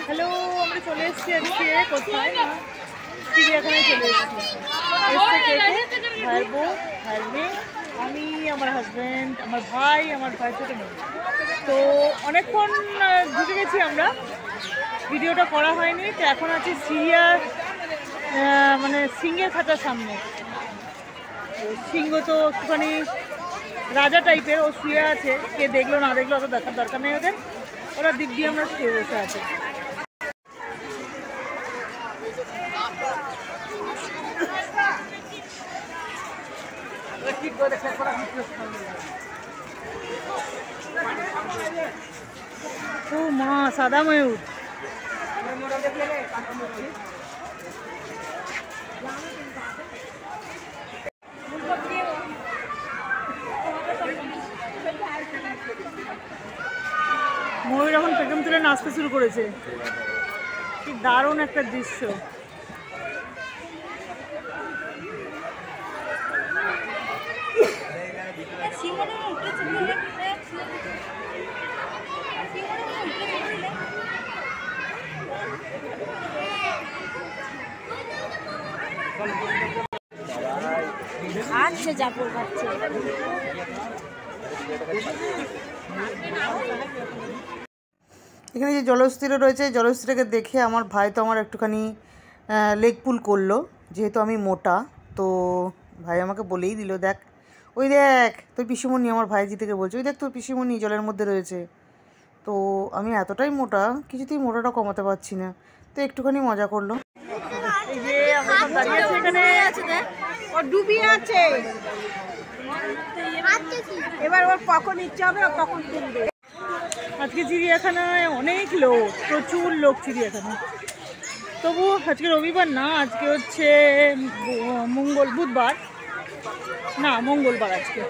Hello, আমরা চলে এসেছি আজকে কোথায় না চিড়িয়াখানায় চলে এসেছি। এসছে কে কে? ভাইয়ের বউ, ভাইয়ের মেয়ে, আমি, আমার হাজব্যান্ড, আমার ভাই, আমার ভাই ছোটো মেয়ে। তো অনেকক্ষণ ঢুকে গেছি আমরা, ভিডিওটা করা হয়নি। তো এখন আছি চিড়িয়া মানে সিংহের খাঁচার সামনে। সিংহ তো একটুখানি রাজা টাইপের, ও শুয়ে আছে, কে দেখলো না দেখলো অত দেখার দরকার নেই ওদের, ওরা দিক দিয়ে আমরা শুয়ে বসে আছে। ও মা, সাদা ময়ূর। ময়ূর এখন পেখম তুলে নাচতে শুরু করেছে। কি দারুণ একটা দৃশ্য। আচ্ছা যাবো খাচ্ছে। এখানে যে জলস্থিরও রয়েছে, জলস্থিরকে দেখে আমার ভাই তো আমার একটুখানি লেগ পুল করলো, যেহেতু আমি মোটা। তো ভাই আমাকে বলেই দিল, দেখ ওই দেখ তোর পিসিমণি, আমার ভাইজি থেকে বলছে, ওই দেখ তোর পিসিমণি জলের মধ্যে রয়েছে। তো আমি এতটাই মোটা, কিছুতেই মোটাটা কমাতে পারছি না, তো একটুখানি মজা করলো। এই যে আমরা সব দাঁড়িয়ে আছি এখানে, ও ডুবিয়ে আছে, এবার ওর কখন ইচ্ছা হবে ও তখন তুলবে। আজকে চিড়িয়াখানায় অনেক লোক, প্রচুর লোক চিড়িয়াখানায়। তবু আজকে রবিবার না, আজকে হচ্ছে বুধবার না, মঙ্গলবার আজকে।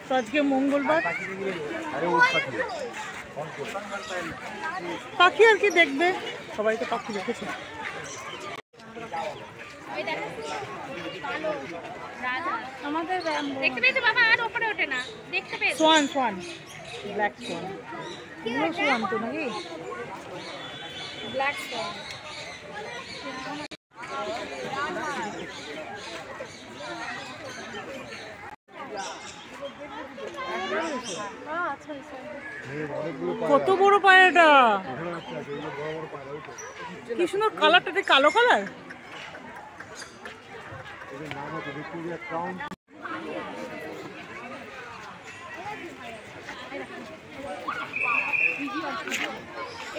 তো আজকে মঙ্গলবার, পাখি আর কি দেখবে, সবাই তো পাখি দেখেছে। আমাদের দেখতে পেয়েছো বাবা? আর উপরে ওঠে না, দেখতে পেয়েছো? Swan, swan, black swan, swan তো নাকি ব্ল্যাক সোয়ান। কত বড় পায়রাটা, কি সুন্দর কালারটা, কালো কালার।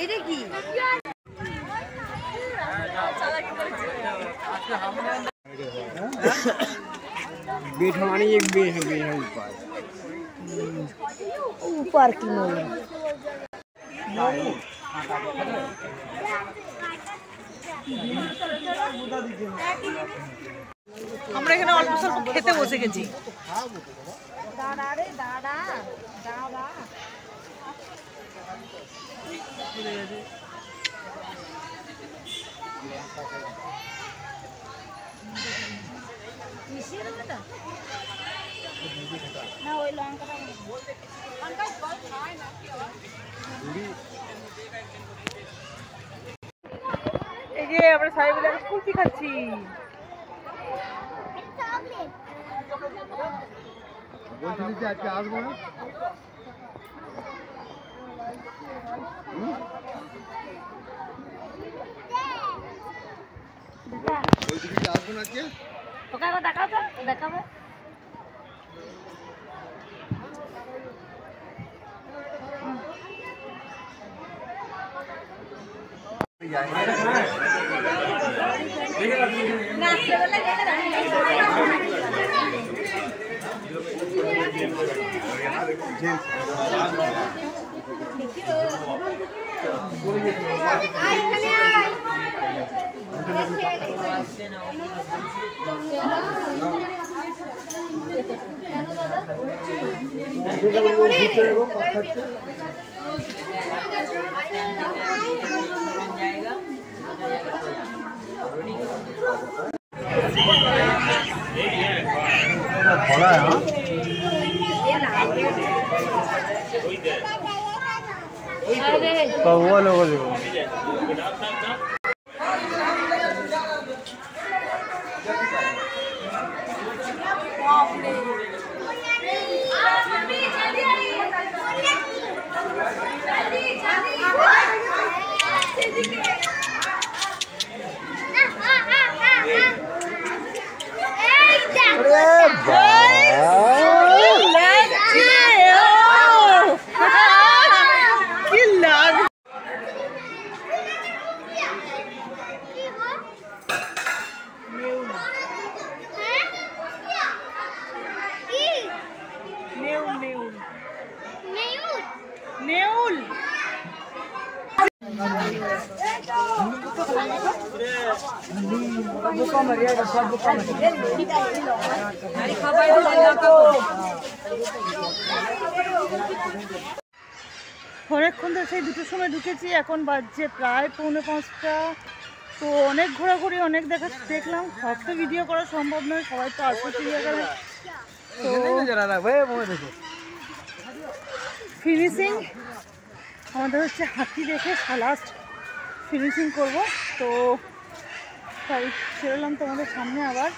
এটা কি? बेठवानी एक बे है ऊपर ऊपर की मोड़ আমরা এখানে অল্প স্বল্প খেতে বসে গেছি। দাদা রে দাদা দাদা না ওই লঙ্কাটা এই যে আমরা সবাই মিলে কুলফি খাচ্ছি। বলছিলি যে আজকে আসবো না, বলছিলি যে আসবো না আজকে। ওকে দেখাও তো, দেখাবো। बड़ा है। कौवा लोगों देखो অনেকক্ষণ তো সেই 2টোর সময় ঢুকেছি, এখন বাজছে প্রায় 4:45। তো অনেক ঘোরাঘুরি, অনেক দেখলাম। সব তো ভিডিও করা সম্ভব নয়, সবাই তো আসবে চিড়িয়াখানায়। তো ফিনিশিং আমাদের হচ্ছে হাতি দেখে লাস্ট ফিনিশিং করব। তো তাই ছেড়েলাম তোমাদের সামনে আবার।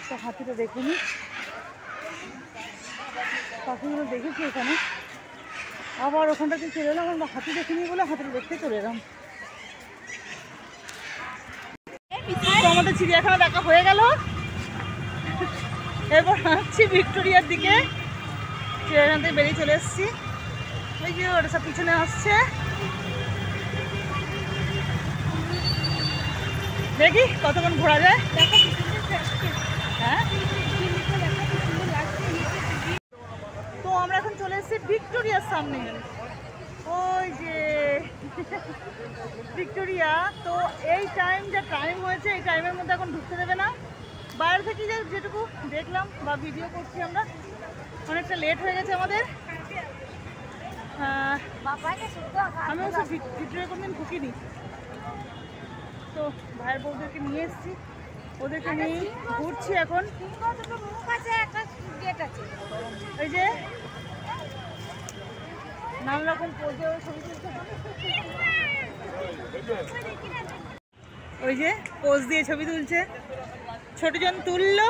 তো হাতিটা দেখে নি, পাখিগুলো দেখেছি এখানে, আবার ওখানটাতে চলে এলাম। আমরা হাতি দেখিনি বলে হাতিটা দেখতে চলে এলাম। তো আমাদের চিড়িয়াখানা দেখা হয়ে গেল। এরপর আসছি ভিক্টোরিয়ার দিকে। চিড়িয়াখানা থেকে বেরিয়ে চলে এসেছি। ওই যে ওটা সব পিছনে আসছে, দেখি কতক্ষণ ঘোরা যায়। হ্যাঁ, তো আমরা এখন চলে এসেছি ভিক্টোরিয়ার সামনে। ওই যে ভিক্টোরিয়া। তো এই যা টাইম হয়েছে, এই টাইমের মধ্যে এখন ঢুকতে দেবে না। বাইরে থেকে যেটুকু দেখলাম বা ভিডিও করছি আমরা, অনেকটা লেট হয়ে গেছে আমাদের। আমি অবশ্য ভিক্টোরিয়া কোনদিন ঢুকিনি। তো ভাইয়ের বউদেরকে নিয়ে এসেছি, ওদেরকে নিয়ে ঘুরছি এখন। ওই যে নানা রকম পোজে ছবি তুলছে, ওই যে পোজ দিয়ে ছবি তুলছে। ছোটজন তুললো,